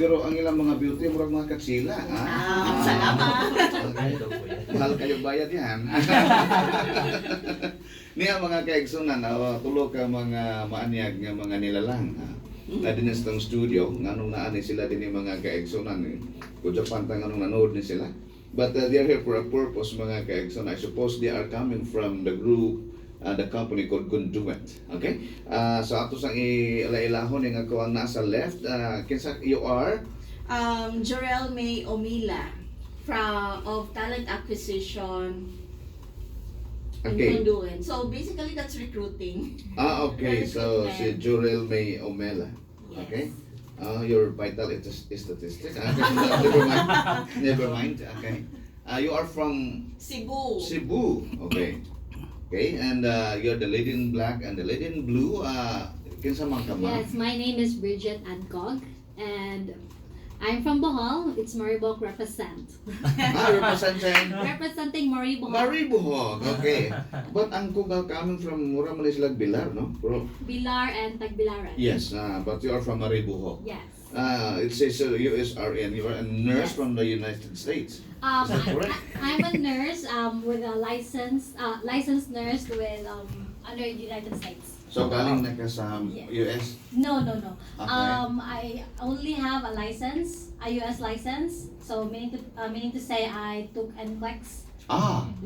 Pero ang ilang mga beauty, murag mga katsila. Salamat. Okay. Mahal kayo bayad yan. Niya mga kaigsunan, tulo ka mga maanyag nga mga nilalang. Na din sa studio, nganong naani sila din yung mga kaigsunan. Kung Japan ta nganong nanood ni sila. But they're here for a purpose, mga kaigsunan. I suppose they are coming from the group, the company called Conduent. Okay? So ato sang ilailahon nga ko ang nasa left. Kinsa you are? Jorel May Omila of Talent Acquisition in Okay. Conduent. So basically that's recruiting. Okay. So Recruitment. si Jurel May Omela. Yes. Okay. Your vital statistic. Never mind. Never mind. Okay. You are from Cebu. Cebu. Okay. Okay. And you're the lady in black and the lady in blue. Kinsa man ka ma? Yes, my name is Bridget Adcog, and I'm from Bohol. It's Maribok represent. Representing Maribok. Maribohog. Okay. But ang kugal coming from Mura Manislag Bilar, no? Pero, Bilar and Tagbilaran. yes. But you are from Maribohog. Yes. It says USRN. You are a nurse Yes. from the United States. Um, Is that correct? I'm a nurse with a licensed nurse with under the United States. So galing na ka sa Yes. US? No. Okay. I only have a license, a U.S. license. So meaning to say I took NCLEX.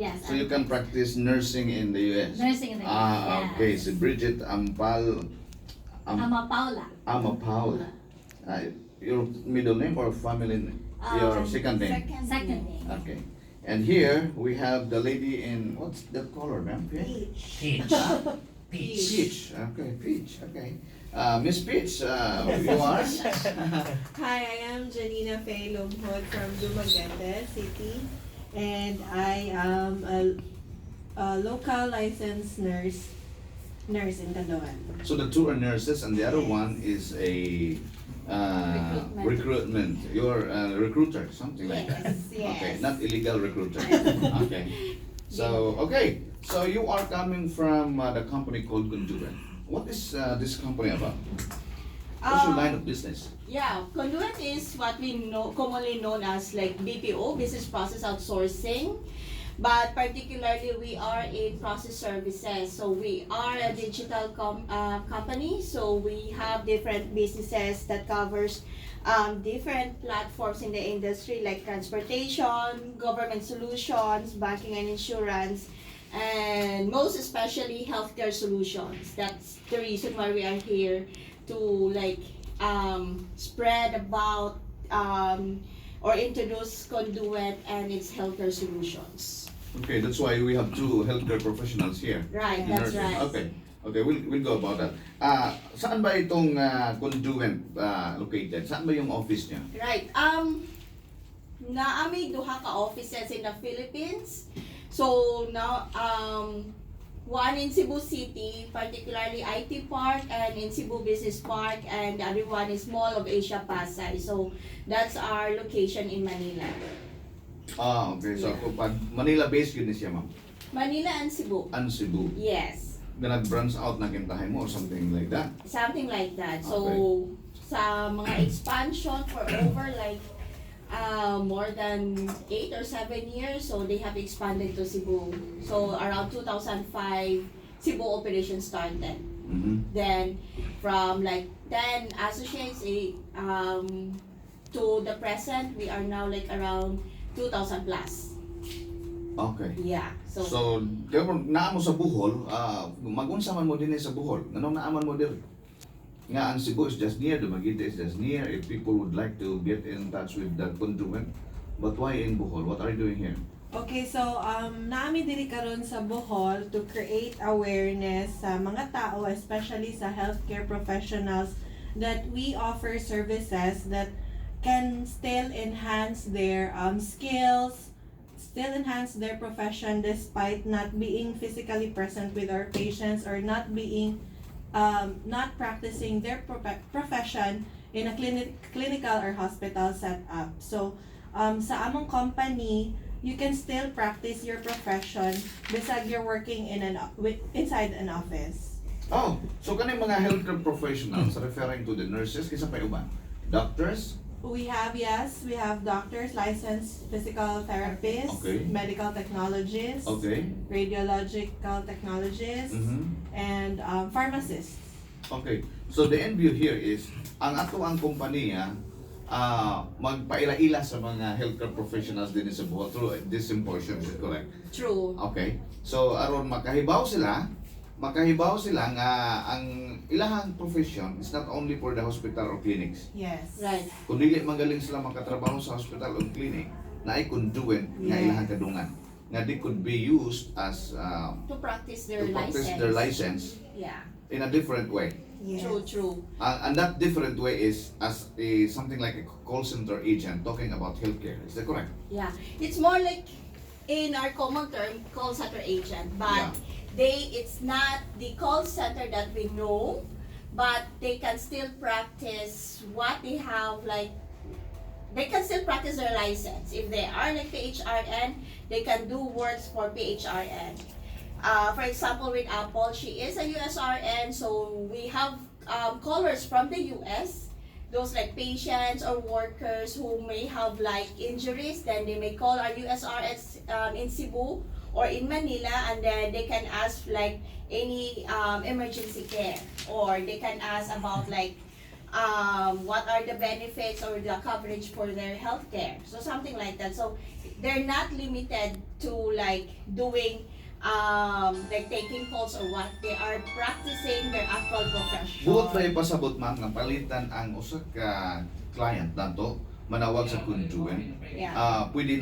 Yes. So you can practice nursing in the US? Nursing in the US. Yes. Okay. Si Bridget Ama Paula. Paula. Your middle name or family name? Your second name? Second name. Okay. And here we have the lady in, what's that color, ma'am? Peach. Peach. Okay, Peach. Okay. Miss Peach, you are? Hi, I am Janina Faye Lumhod from Dumaguete City, and I am a local licensed nurse in Candoan. So the two are nurses and the other one is a recruitment. You're a recruiter, something like that. Yes. Okay, not illegal recruiter. Okay. So, okay. So you are coming from the company called Conduent. What is this company about? What's your line of business? Yeah, Conduent is what we know commonly known as like BPO, business process outsourcing. But particularly we are in process services. So we are a digital company. So we have different businesses that covers different platforms in the industry like transportation, government solutions, banking and insurance, and most especially healthcare solutions. That's the reason why we are here to like spread about or introduce Conduent and its healthcare solutions. Okay, that's why we have two healthcare professionals here. Right, that's Nurses. right. Okay. Okay, we'll go about that. Saan ba itong Conduent located? Saan ba yung office niya? Right. Naami duha ka offices in the Philippines. So now one in Cebu City, particularly IT Park, and in Cebu Business Park, and the other one is Mall of Asia Pasay. So that's our location in Manila. Okay. So, Yeah. pag Manila-based yun siya, ma'am. Manila and Cebu. And Cebu. Yes. Na nag-branch out na kintahay mo or something like that. Something like that. So Okay. sa mga expansion for over like more than 8 or 7 years, so they have expanded to Cebu. So around 2005, Cebu operation started. Mm-hmm. Then from like 10 associates to the present, we are now like around 2,000 plus. Okay. Yeah. So, kaya kung naamo sa Bohol, magunsa man mo din sa Bohol. Anong naaman mo din? Nga ang Cebu is just near, Dumaguete is just near. If people would like to get in touch with the Conduent, but why in Bohol? What are you doing here? Okay, so naami diri karon sa Bohol to create awareness sa mga tao, especially sa healthcare professionals, that we offer services that can still enhance their skills, still enhance their profession despite not being physically present with our patients or not practicing their profession in a clinical or hospital setup. So sa among company, you can still practice your profession bisag you're working inside an office. Oh, so kaning mga healthcare professionals referring to the nurses, kisa pa uban? Doctors, We have doctors, licensed physical therapists, Okay. medical technologists, Okay. radiological technologists, and pharmacists. Okay. So the end view here is ang ato ang kompanya magpaila-ila sa mga healthcare professionals din sa Bohol through this symposium, is it correct? True. Okay. So aron makahibaw sila nga ang ilahang profession is not only for the hospital or clinics. Yes. Right. Kung dili magaling sila makatrabaho sa hospital o clinic, na ay conduent nga Yes. ilahang kadungan. Nga they could be used as To practice to their practice license. their license Yeah. in a different way. Yes. True. And that different way is as a something like a call center agent talking about healthcare. Is that correct? Yeah. It's more like in our common term, call center agent, but it's not the call center that we know, but they can still practice what they have, like they can still practice their license. If they are like PHRN, they can do works for PHRN. For example, with Apple, she is a USRN, so we have callers from the US, those like patients or workers who may have like injuries, then they may call our USRNs in Cebu or in Manila, and then they can ask like any emergency care, or they can ask about like what are the benefits or the coverage for their healthcare, so something like that. So they're not limited to like doing like taking calls or what, they are practicing their actual profession. Buot na ipasabot ma'am nga palitan ang usa ka client nato manawag sa conduent. Yeah. Pwede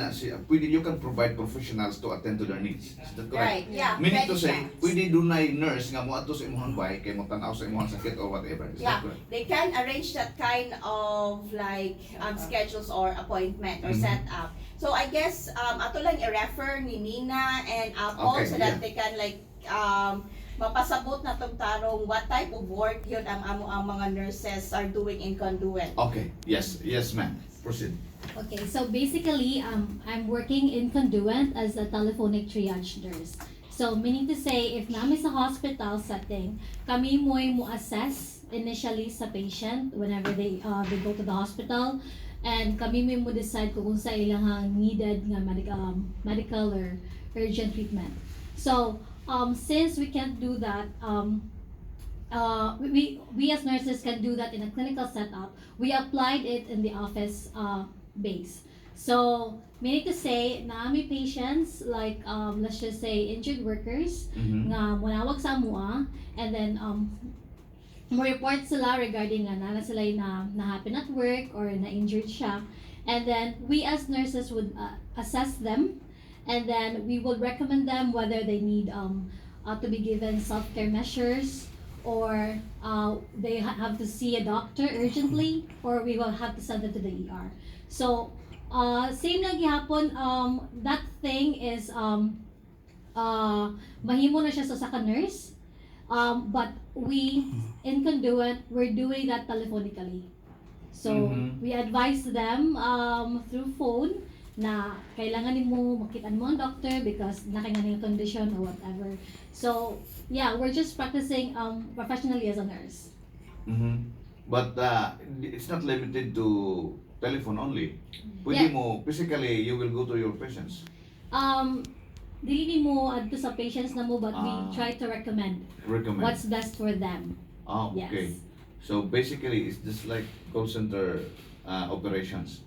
you can provide professionals to attend to their needs. Is that correct? Right, yeah. Meaning to very say, fast. pwede dunay nurse nga mo ato sa imong bay kay mo tan-aw sa imong sakit or whatever. Is Yeah, that correct? they can arrange that kind of like schedules or appointment or Mhm. set up. So I guess ato lang i-refer ni Nina and Apple Okay, so that yeah. they can like mapasabot na tong tarong what type of work yun ang mga nurses are doing in conduent. Okay. Yes, ma'am. Proceed. Okay, so basically, I'm working in Conduent as a telephonic triage nurse. So meaning to say, if namin sa hospital setting, kami mo assess initially sa patient whenever they go to the hospital, and kami mo decide kung sa ilang needed nga medical or urgent treatment. So since we can't do that, we as nurses can do that in a clinical setup. We applied it in the office base. So meaning to say, naami patients like let's just say injured workers nga manawag sa amua, and then mo report sila regarding nga na sila na happen at work or na injured siya, and then we as nurses would assess them, and then we would recommend them whether they need to be given self-care measures, or they have to see a doctor urgently, or we will have to send them to the ER. So same lang gihapon, that thing is mahimo na siya sa nurse, but we in Conduent, we're doing that telephonically. So we advise them through phone na kailangan nimo makita mo ang doctor because nakingan yung condition or whatever. So yeah, we're just practicing professionally as a nurse. But it's not limited to telephone only. Pwede Yeah. mo physically you will go to your patients. Dili mo adto sa patients na mo, but we Ah. try to recommend Recommend. what's best for them. Okay. Yes. So basically it's just like call center operations.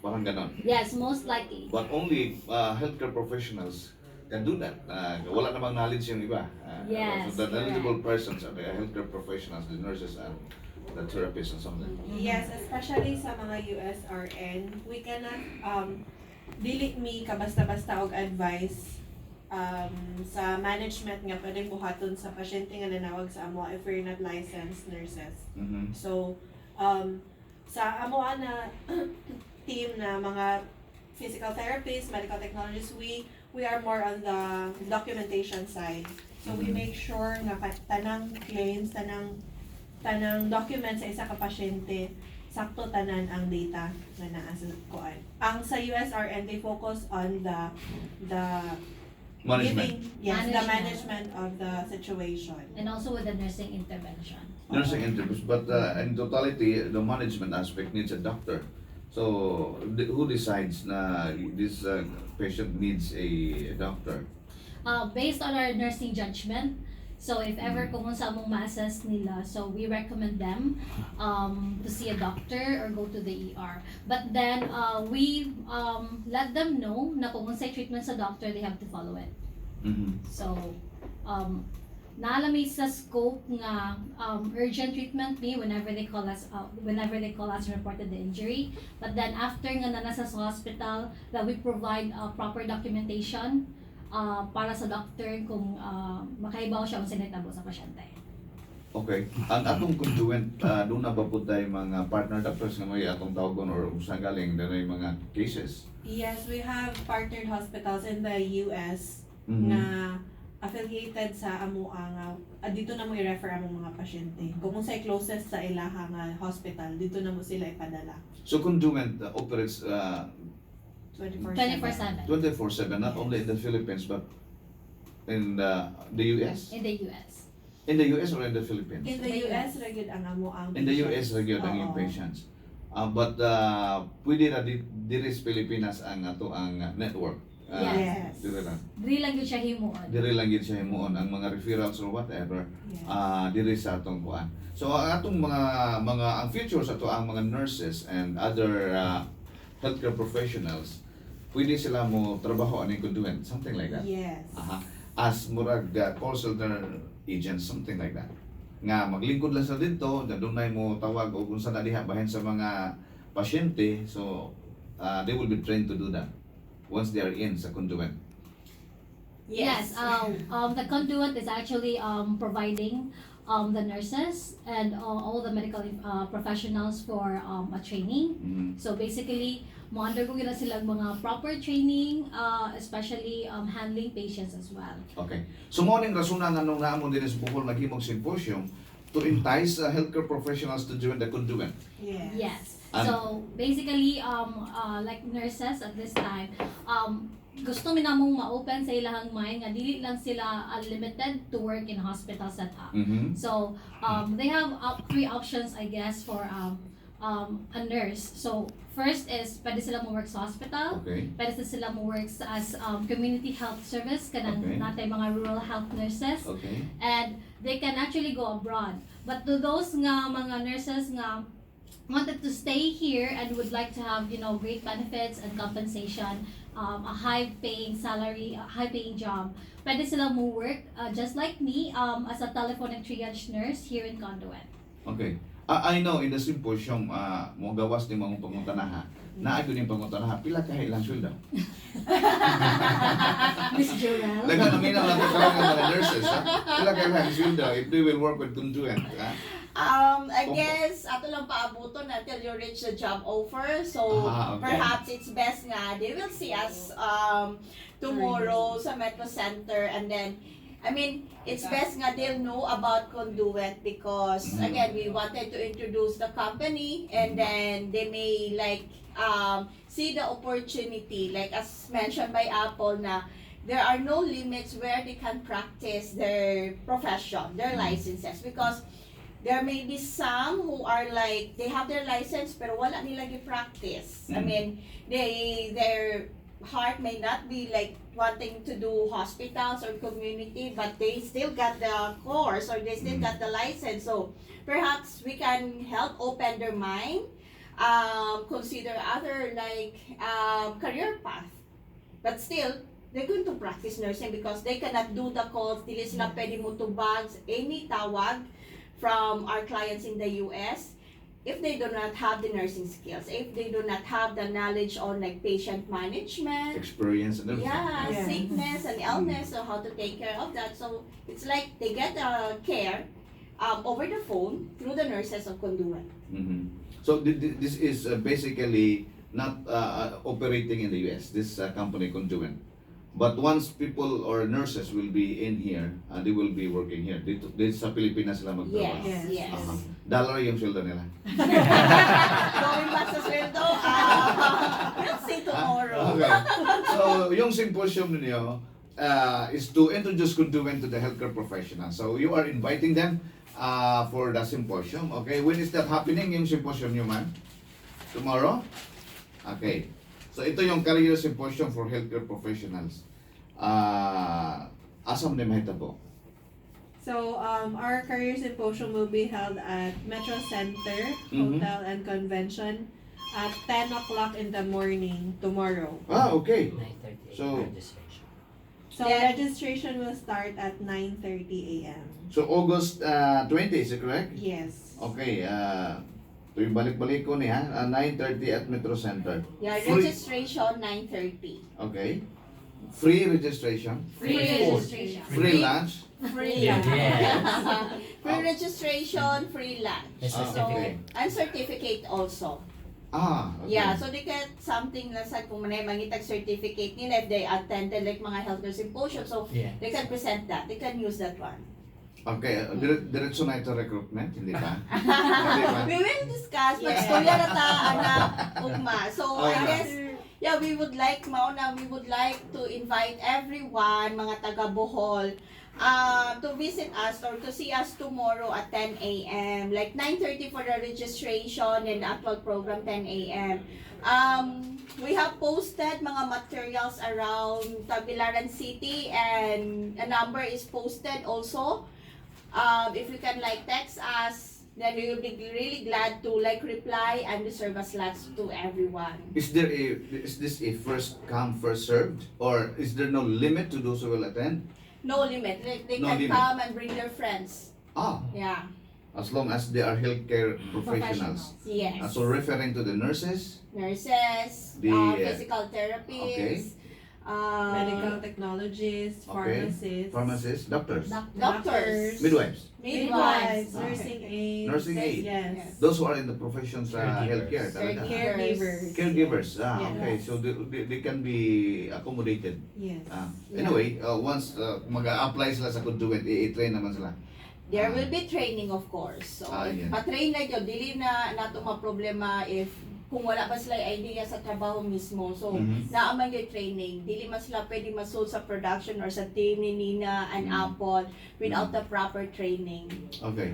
Parang ganon. Yes, most likely. But only healthcare professionals can do that. Wala namang knowledge yung iba. Yes, So the eligible correct. persons are the healthcare professionals, the nurses and the therapists and something. Yes, especially sa mga USRN, we cannot dili mi ka basta-basta og advice sa management nga pwedeng buhaton sa pasyente nga nanawag sa amo if we're not licensed nurses. So sa amo na team na mga physical therapists, medical technologists, we are more on the documentation side. So we make sure nga tanang claims, tanang documents sa isa ka pasyente, sakto tanan ang data na naa sa kuan. Ang sa USRN, they focus on the Management. giving, yes, the Management. management of the situation. And also with the nursing intervention. nursing interviews, but in totality, the management aspect needs a doctor. So, who decides na this patient needs a doctor? Based on our nursing judgment, so if ever kung sa among ma-assess nila, so we recommend them to see a doctor or go to the ER. But then we let them know na kung unsay treatment sa doctor, they have to follow it. Mhm. So naalami sa scope nga urgent treatment me whenever they call us and reported the injury. But then after nga na nasa sa hospital, that we provide proper documentation para sa doctor kung makaibaw siya kung sinitabo sa pasyente. Okay. Ang atong conduent, doon na ba po tayo mga partner doctors nga may atong tawagon or saan galing na yung mga cases? Yes, we have partnered hospitals in the US Mhm. na affiliated sa amo nga dito na mo i-refer among mga pasyente. Kung unsay closest sa ilaha nga hospital, dito na mo sila ipadala. So conduent operates 24/7. 24/7 24/7, not only in the Philippines but in the US? in the US. In the US or in the Philippines? In the US, ragid ang amo ang In the US ra gyud ang Oo. yung patients. But pwede ra diri sa Pilipinas ang ato ang network. Yes. Diri ra. Dili lang gyud siya himuon. Diri lang gid siya himuon ang mga referrals or whatever Yes. diri sa atong kuan. So ang atong mga ang future sa ato ang mga nurses and other healthcare professionals, pwede sila mo trabaho aning conduent, something like that. Yes. As murag call center agents, something like that. Nga maglingkod lang sa dito, dunay mo tawag o kung saan na diha bahin sa mga pasyente, so they will be trained to do that once they are in sa conduent. Yes, the conduit is actually providing the nurses and all the medical professionals for a training. Mhm. So basically, mo-undergo nila silang mga proper training, especially handling patients as well. Okay. So mo ning rason nga nung naamon din sa Bohol naghimong symposium to entice healthcare professionals to join the conduent. Yes. Yes. Ano? So basically, like nurses at this time, gusto mi namong ma-open sa ilahang mind nga dili lang sila limited to work in hospital setup. Mhm. So they have three options, I guess, for a nurse. So first is pwede sila mo work sa hospital. Okay. Pwede sila mo work as community health service kanang Okay. natay mga rural health nurses. Okay. And they can actually go abroad. But to those nga mga nurses nga wanted to stay here and would like to have, great benefits and compensation, a high-paying salary, a high-paying job, pwede sila mo work just like me as a telephonic triage nurse here in Conduit. Okay. I know in the symposium mo gawas ni mga pangutanaha. Naa gyud ning pangutanaha pila ka ilang sweldo. Miss Joel? Naganaminaw nato sa mga nurses ha. Pila ka ilang sweldo if they will work with conduent. I guess ato lang paabuton until you reach the job offer. So Okay. perhaps it's best nga they will see us tomorrow sa Metro Center, and then it's best nga they'll know about Conduit because again we wanted to introduce the company, and then they may see the opportunity like as mentioned by Apple na there are no limits where they can practice their profession, their licenses, because there may be some who are they have their license pero wala nila gi-practice. Their heart may not be wanting to do hospitals or community, but they still got the course or they still got the license. So perhaps we can help open their mind, consider other career path. But still, they're going to practice nursing because they cannot do the calls. Dili sila pwede mo tubag any tawag from our clients in the US if they do not have the nursing skills, if they do not have the knowledge on patient management, Experience and everything. Yeah. sickness and illness, so how to take care of that. So it's like they get care over the phone through the nurses of Conduit. Mhm. So this is basically not operating in the US. This company conduent. But once people or nurses will be in here, they will be working here. Dito sa Pilipinas sila magtrabaho. Yes, yes. Dollar yung sweldo nila. Going back sa sweldo, we'll see tomorrow. Okay. So, yung symposium ninyo is to introduce conduent to the healthcare professionals. So, you are inviting them for the symposium. Okay, when is that happening yung symposium nyo, ma'am? Tomorrow? Okay. So ito yung career symposium for healthcare professionals. Asam ni mahitabo? So, our career symposium will be held at Metro Center Mhm. Hotel and Convention at 10 o'clock in the morning tomorrow. Okay. 9:30 So- registration. So, Yeah. registration will start at 9:30 a.m. So August 20, is it correct? Yes. Okay, tuwing balik-balik ko niya, 9:30 at Metro Center. Yeah, Free. registration 9:30. Okay. Free registration. Free registration. Free lunch. Free. Yeah. Free registration, free lunch. A certificate. And certificate also. Okay. Yeah, so they get something na sa kung manay mangitag certificate nila if they attended like mga healthcare symposium. So Yeah. they can present that. They can use that one. Okay, diretso na ito recruitment, hindi ba? Hindi ba? We will discuss. But Yeah. istorya na ta, anak, ugma. So I Okay. guess, yeah, we would like to invite everyone, mga taga Bohol, to visit us or to see us tomorrow at 10 a.m. Like 9:30 for the registration and actual program 10 a.m. We have posted mga materials around Tagbilaran City and a number is posted also. If you can like text us, then we will be really glad to like reply and reserve a slots to everyone. Is this a first come first served, or is there no limit to those who will attend? No limit. They No can limit. come and bring their friends. Yeah. As long as they are healthcare professionals. Yes. So referring to the nurses, Nurses, The, physical therapists, Medical technologists, Okay. pharmacists, pharmacists, doctors, doctors, midwives, midwives, nursing aides, Nursing aid. yes, those who are in the professions Caregivers. healthcare talaga. caregivers, Caregivers. Yes. Okay. So they can be accommodated. yes. Anyway, once mag-a-apply sila sa Conduent, i-train naman sila. There will be training of course. So, Yeah. pa-train na yun. Dili na nato problema if kung wala pa sila idea sa trabaho mismo. So, Mhm. naaman yung training. Dili mas sila pwede masold sa production or sa team ni Nina and Apple without the proper training. Okay.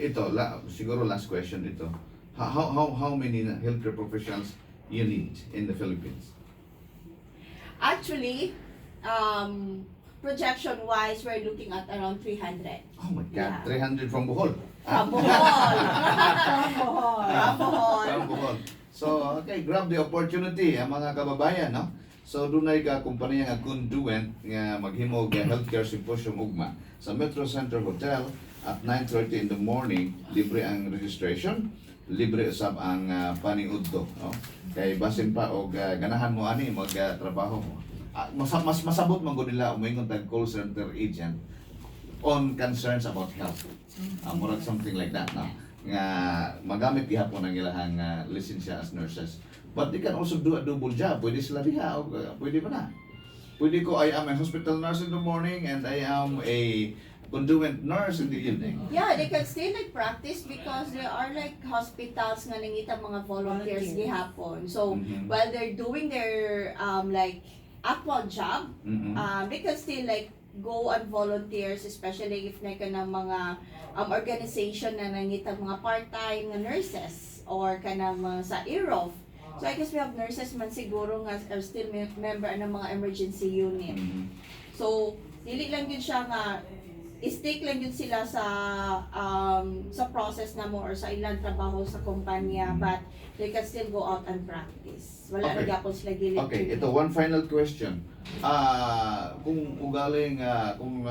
Ito, siguro last question ito. How many healthcare professionals you need in the Philippines? Actually, projection-wise, we're looking at around 300. Oh my God, Yeah. 300 from Bohol. From Bohol. From Bohol. From Bohol. From Bohol. So, okay, grab the opportunity, mga kababayan, no? So, dunay ka kumpanya nga Conduent nga maghimo og healthcare symposium ugma sa Metro Center Hotel at 9:30 in the morning. Libre ang registration, libre usab ang paniudto, no? Kay basin pa og ganahan mo ani magtrabaho mo. Mas masabot man gud nila umingon tag call center agent on concerns about health. Murag something like that, no? Nga magamit gihapon ang ilahang lisensya as nurses. But they can also do a double job. Pwede sila diha o pwede ba na? Pwede ko, I am a hospital nurse in the morning and I am a Conduent nurse in the evening. Yeah, they can still like practice because there are like hospitals nga nangita mga volunteers Volunteers. gihapon. So, Mhm. while they're doing their like actual job, Mhm. they can still like go and volunteers, especially if na ka ng mga organization na nangita mga part-time nga nurses or kanang mga sa IROF. So I guess we have nurses man siguro nga are still member ng mga emergency unit. Mhm. So dili lang yun siya nga stick lang yun sila sa process na mo or sa ilang trabaho sa kumpanya, but they can still go out and practice. Wala Okay. na gyapon sila gilid. Okay, ito one final question. Kung ugaling kung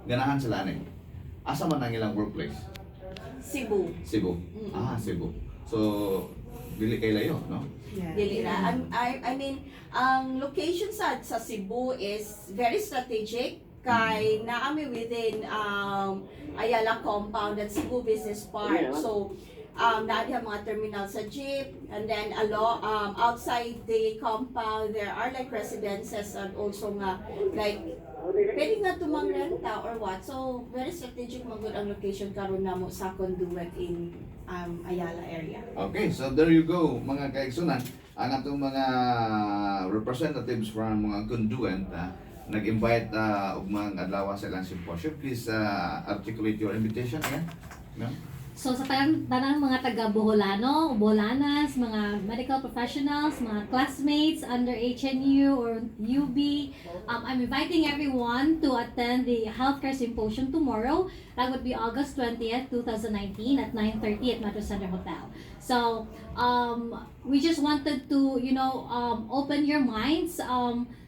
ganahan sila ani. Asa man ang ilang workplace? Cebu. Cebu. Mm-mm. Cebu. So dili kay layo, no? Yeah. Dili na. I mean, ang location sa Cebu is very strategic kay naami within Ayala compound at Cebu Business Park. So naadi ang mga terminal sa jeep, and then outside the compound there are like residences and also nga like pwede nga tumang renta or what. So very strategic magud ang location karon namo sa Conduent in Ayala area. Okay, so there you go, mga kaigsunan. Ang atong mga representatives from mga Conduent nag-invite og mga adlaw sa ilang symposium. Please articulate your invitation again. No? So sa tanang mga taga Boholano, Boholanas, mga medical professionals, mga classmates under HNU or UB, I'm inviting everyone to attend the healthcare symposium tomorrow. That would be August 20th, 2019 at 9:30 at Metro Center Hotel. So we just wanted to, open your minds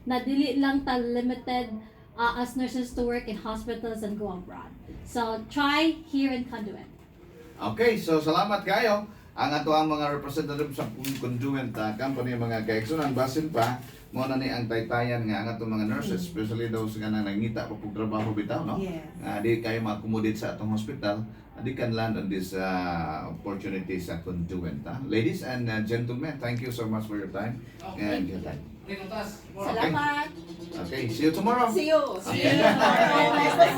na dili lang ta limited as nurses to work in hospitals and go abroad. So try here in Conduit. Okay, so salamat kayo. Ang ato ang mga representative sa Conduent company, mga kaigsunan, basin pa mo na ni ang taytayan nga ang ato mga nurses, especially those nga nangita pa pug trabaho bitaw, no? Yes. Di kayo ma-accommodate sa atong hospital, di can land on this opportunity sa Conduent. Ladies and gentlemen, thank you so much for your time. And good time. Salamat. Okay, see you tomorrow. See you. See you tomorrow.